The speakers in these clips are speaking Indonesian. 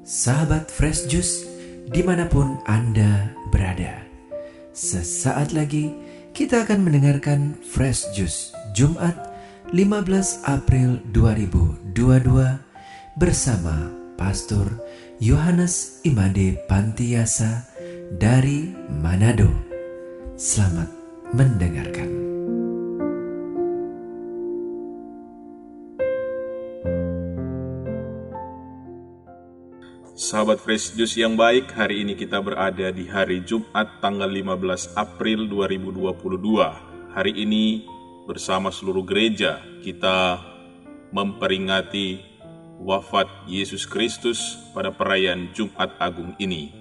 Sahabat Fresh Juice, dimanapun Anda berada, sesaat lagi kita akan mendengarkan Fresh Juice Jumat 15 April 2022 bersama Pastor Yohanes Imade Pantiasa dari Manado. Selamat mendengarkan. Sahabat Fresh Juice yang baik, hari ini kita berada di hari Jumat tanggal 15 April 2022. Hari ini bersama seluruh gereja kita memperingati wafat Yesus Kristus pada perayaan Jumat Agung ini.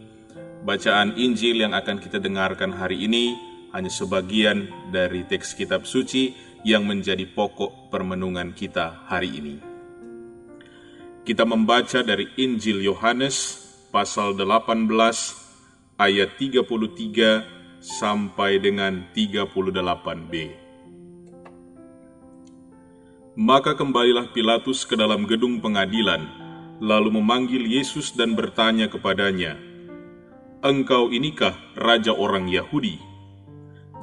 Bacaan Injil yang akan kita dengarkan hari ini hanya sebagian dari teks kitab suci yang menjadi pokok permenungan kita hari ini. Kita membaca dari Injil Yohanes pasal 18 ayat 33 sampai dengan 38b. Maka kembalilah Pilatus ke dalam gedung pengadilan, lalu memanggil Yesus dan bertanya kepadanya, "Engkau inikah raja orang Yahudi?"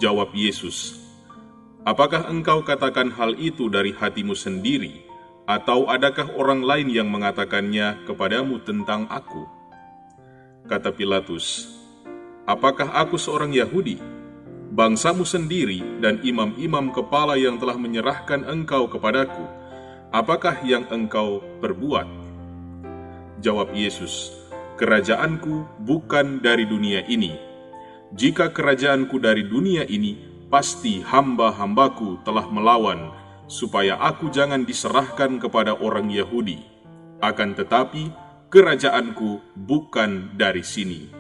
Jawab Yesus, "Apakah engkau katakan hal itu dari hatimu sendiri? Atau adakah orang lain yang mengatakannya kepadamu tentang aku?" Kata Pilatus, "Apakah aku seorang Yahudi? Bangsamu sendiri dan imam-imam kepala yang telah menyerahkan engkau kepadaku, apakah yang engkau perbuat?" Jawab Yesus, "Kerajaanku bukan dari dunia ini. Jika kerajaanku dari dunia ini, pasti hamba-hambaku telah melawan, supaya aku jangan diserahkan kepada orang Yahudi. Akan tetapi, kerajaanku bukan dari sini."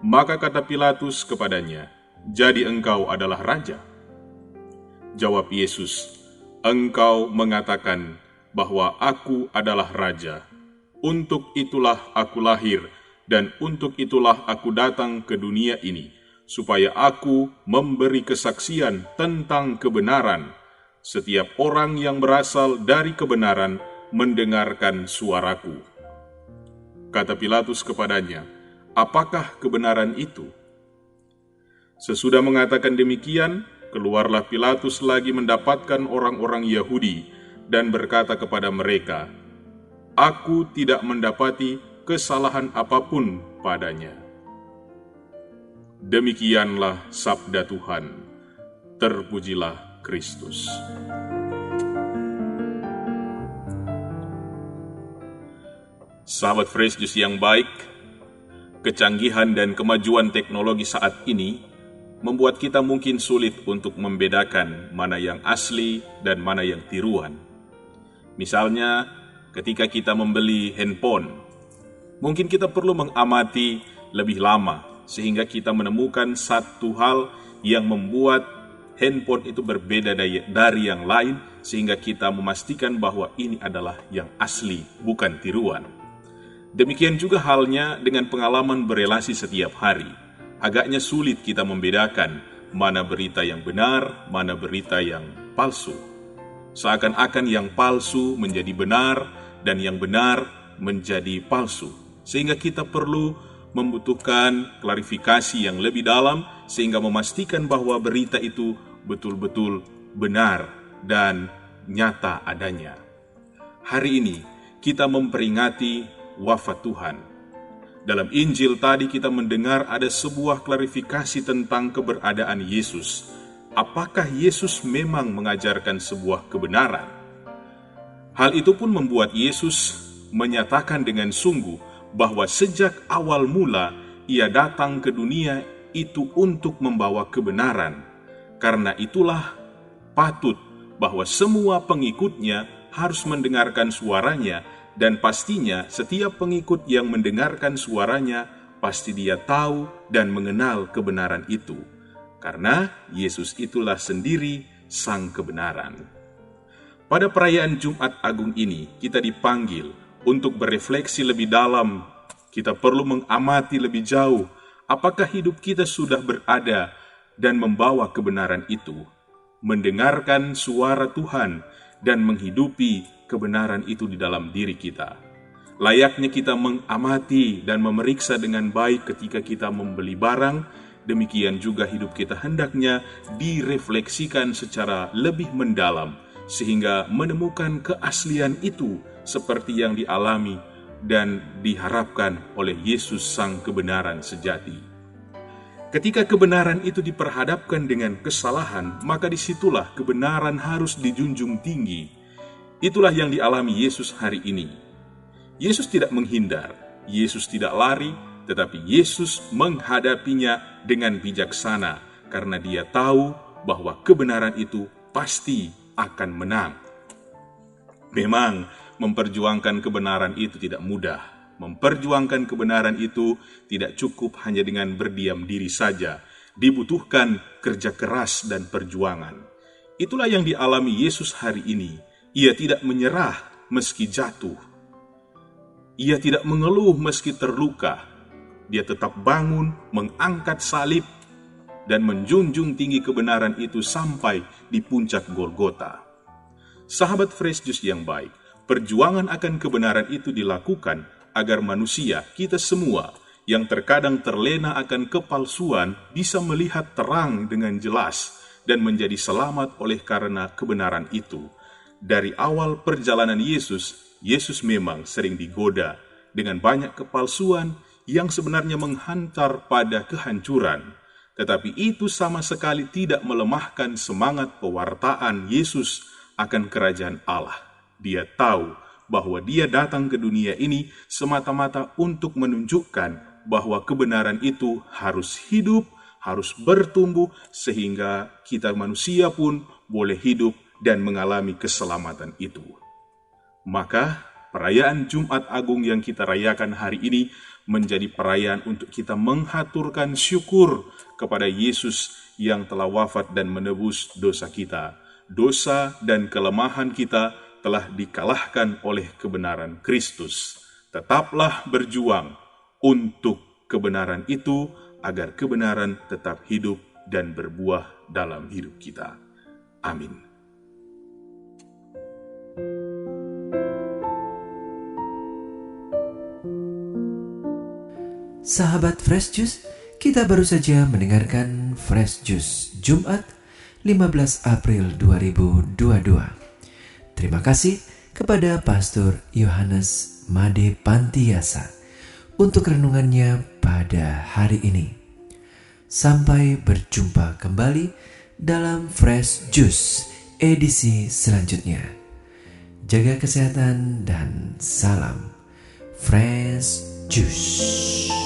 Maka kata Pilatus kepadanya, "Jadi engkau adalah raja?" Jawab Yesus, "Engkau mengatakan bahwa aku adalah raja. Untuk itulah aku lahir, dan untuk itulah aku datang ke dunia ini, supaya aku memberi kesaksian tentang kebenaran. Setiap orang yang berasal dari kebenaran mendengarkan suaraku." Kata Pilatus kepadanya, "Apakah kebenaran itu?" Sesudah mengatakan demikian, keluarlah Pilatus lagi mendapatkan orang-orang Yahudi dan berkata kepada mereka, "Aku tidak mendapati kesalahan apapun padanya." Demikianlah sabda Tuhan. Terpujilah Kristus. Sahabat Fresh Juice yang baik, kecanggihan dan kemajuan teknologi saat ini membuat kita mungkin sulit untuk membedakan mana yang asli dan mana yang tiruan. Misalnya, ketika kita membeli handphone, mungkin kita perlu mengamati lebih lama sehingga kita menemukan satu hal yang membuat handphone itu berbeda dari yang lain, sehingga kita memastikan bahwa ini adalah yang asli, bukan tiruan. Demikian juga halnya dengan pengalaman berelasi setiap hari. Agaknya sulit kita membedakan mana berita yang benar, mana berita yang palsu. Seakan-akan yang palsu menjadi benar dan yang benar menjadi palsu. Sehingga kita perlu membutuhkan klarifikasi yang lebih dalam sehingga memastikan bahwa berita itu betul-betul benar dan nyata adanya. Hari ini kita memperingati wafat Tuhan. Dalam Injil tadi kita mendengar ada sebuah klarifikasi tentang keberadaan Yesus. Apakah Yesus memang mengajarkan sebuah kebenaran? Hal itu pun membuat Yesus menyatakan dengan sungguh bahwa sejak awal mula ia datang ke dunia itu untuk membawa kebenaran. Karena itulah patut bahwa semua pengikutnya harus mendengarkan suaranya, dan pastinya setiap pengikut yang mendengarkan suaranya pasti dia tahu dan mengenal kebenaran itu. Karena Yesus itulah sendiri sang kebenaran. Pada perayaan Jumat Agung ini kita dipanggil untuk berefleksi lebih dalam. Kita perlu mengamati lebih jauh apakah hidup kita sudah berada dan membawa kebenaran itu, mendengarkan suara Tuhan dan menghidupi kebenaran itu di dalam diri kita. Layaknya kita mengamati dan memeriksa dengan baik ketika kita membeli barang, demikian juga hidup kita hendaknya direfleksikan secara lebih mendalam, sehingga menemukan keaslian itu seperti yang dialami dan diharapkan oleh Yesus Sang Kebenaran Sejati. Ketika kebenaran itu diperhadapkan dengan kesalahan, maka disitulah kebenaran harus dijunjung tinggi. Itulah yang dialami Yesus hari ini. Yesus tidak menghindar, Yesus tidak lari, tetapi Yesus menghadapinya dengan bijaksana karena Dia tahu bahwa kebenaran itu pasti akan menang. Memang memperjuangkan kebenaran itu tidak mudah. Memperjuangkan kebenaran itu tidak cukup hanya dengan berdiam diri saja. Dibutuhkan kerja keras dan perjuangan. Itulah yang dialami Yesus hari ini. Ia tidak menyerah meski jatuh. Ia tidak mengeluh meski terluka. Dia tetap bangun, mengangkat salib, dan menjunjung tinggi kebenaran itu sampai di puncak Golgota. Sahabat Fresh Juice yang baik, perjuangan akan kebenaran itu dilakukan agar manusia, kita semua, yang terkadang terlena akan kepalsuan, bisa melihat terang dengan jelas dan menjadi selamat oleh karena kebenaran itu. Dari awal perjalanan Yesus memang sering digoda dengan banyak kepalsuan yang sebenarnya menghantar pada kehancuran. Tetapi itu sama sekali tidak melemahkan semangat pewartaan Yesus akan kerajaan Allah. Dia tahu bahwa Dia datang ke dunia ini semata-mata untuk menunjukkan bahwa kebenaran itu harus hidup, harus bertumbuh, sehingga kita manusia pun boleh hidup dan mengalami keselamatan itu. Maka perayaan Jumat Agung yang kita rayakan hari ini menjadi perayaan untuk kita menghaturkan syukur kepada Yesus yang telah wafat dan menebus dosa kita. Dosa dan kelemahan kita telah dikalahkan oleh kebenaran Kristus. Tetaplah berjuang untuk kebenaran itu agar kebenaran tetap hidup dan berbuah dalam hidup kita. Amin. Sahabat Fresh Juice, kita baru saja mendengarkan Fresh Juice Jumat 15 April 2022. Terima kasih kepada Pastor Yohanes Made Pantiasa untuk renungannya pada hari ini. Sampai berjumpa kembali dalam Fresh Juice edisi selanjutnya. Jaga kesehatan dan salam Fresh Juice.